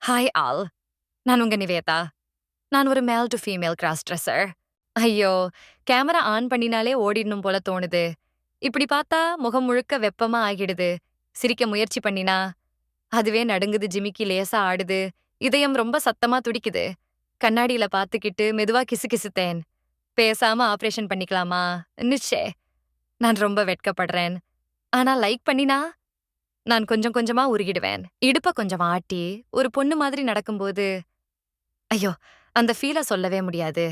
Hi all. நான் உங்க நிவேதா. நான் ஒரு மேல் டு ஃபீமேல் கிராஸ் ட்ரெஸ்ஸர். ஐயோ! கேமரா ஆன் பண்ணினாலே ஓடிடணும் போல தோணுது. இப்படி பார்த்தா முகம் முழுக்க வெப்பமா ஆகிடுது. சிரிக்க முயற்சி பண்ணினா, அதுவே நடுங்குது, ஜிமிக்கி லேசா ஆடுது. இதயம் ரொம்ப சத்தமா துடிக்குது. கண்ணாடியில பார்த்துக்கிட்டு மெதுவா கிசுகிசுத்தேன். பேசாம ஆபரேஷன் பண்ணிக்கலாமா? நிச்சே. நான் ரொம்ப வெட்கப்படுறேன். ஆனா லைக் பண்ணினா, நான் கொஞ்சம் கொஞ்சமா உருகிடுவேன். இடுப்ப கொஞ்சம் ஆட்டி, ஒரு பொண்ணு மாதிரி நடக்கும்போது ஐயோ! அந்த ஃபீல சொல்லவே முடியாது.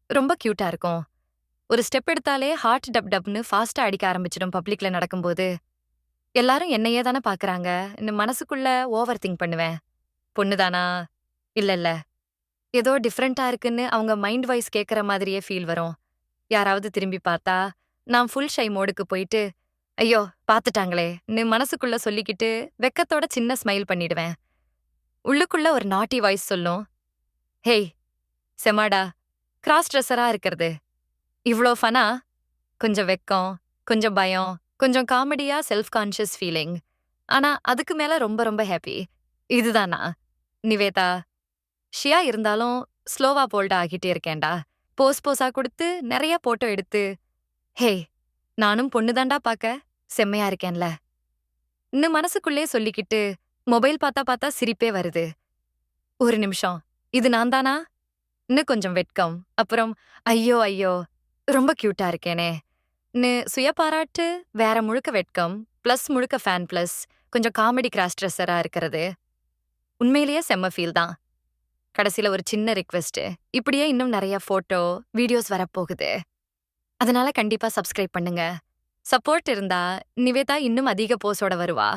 ரொம்ப கியூட்டா இருக்கும். ஒரு ஸ்டெப் எடுத்தாலே ஹார்ட் டப் டப்னு ஃபாஸ்ட்டா அடிக்க ஆரம்பிச்சிடும் பப்ளிக்ல நடக்கும்போது. எல்லாரும் என்னையே தான பாக்குறாங்க. மனசுக்குள்ள ஓவர் திங்க் பண்ணுவேன். பொண்ணு தானா? இல்ல, இல்ல. ஏதோ டிஃபரெண்ட்டா இருக்குன்னு அவங்க மைண்ட் வாய்ஸ் கேட்கற மாதிரியே ஃபீல் வரும். யாராவது திரும்பி பார்த்தா, நான் ஃபுல் ஷை மோடுக்கு போயிட்டு, ஐயோ! பாத்துட்டாங்களே! மனசுக்குள்ள சொல்லிக்கிட்டு, வெக்கத்தோட சின்ன ஸ்மைல் பண்ணிடுவேன். உள்ளுக்குள்ள ஒரு நாட்டி வாய்ஸ் சொல்லும். ஹேய்! செமாடா! கிராஸ் ட்ரெஸ்ஸரா இருக்கிறது. இவ்ளோ ஃபனா? கொஞ்சம் வெட்கம், கொஞ்சம் பயம், கொஞ்சம் காமெடியா செல்ஃப் கான்ஷியஸ் ஃபீலிங். ஆனா அதுக்கு மேல ரொம்ப ரொம்ப ஹேப்பி. இதுதான் நான். நிவேதா. ஷியா இருந்தாலும் ஸ்லோவா போல்டா ஆகிட்டே இருக்கேன்டா. போஸா குடுத்து நெறைய போட்டோ எடுத்து, ஹேய்! நானும் பொண்ணு தான்டா பாக்க. செம்மையா இருக்கேன்ல. மனசுக்குள்ளே சொல்லிக்கிட்டு, மொபைல் பாத்தா பாத்தா சிரிப்பே வருது. ஒரு நிமிஷம். இது நான் தானா? கொஞ்சம் வெட்கம். அப்புறம் ஐயோ! ஐயோ! ரொம்ப கியூட்டா இருக்கேனே! சுய பாராட்டு, வேற முழுக்க வெட்கம், பிளஸ் முழுக்க ஃபேன் பிளஸ், கொஞ்சம் காமெடி கிராஸ் ட்ரெஸ்ஸரா இருக்கிறது. உண்மையிலேயே செம்ம ஃபீல் தான். கடைசில ஒரு சின்ன ரிக்வெஸ்ட். இப்படியே இன்னும் நெறைய ஃபோட்டோ, வீடியோஸ் வரப்போகுது. அதனால கண்டிப்பா சப்ஸ்கிரைப் பண்ணுங்க. சப்போர்ட் இருந்தா, நிவேதா இன்னும் அதிக போஸோட வருவா.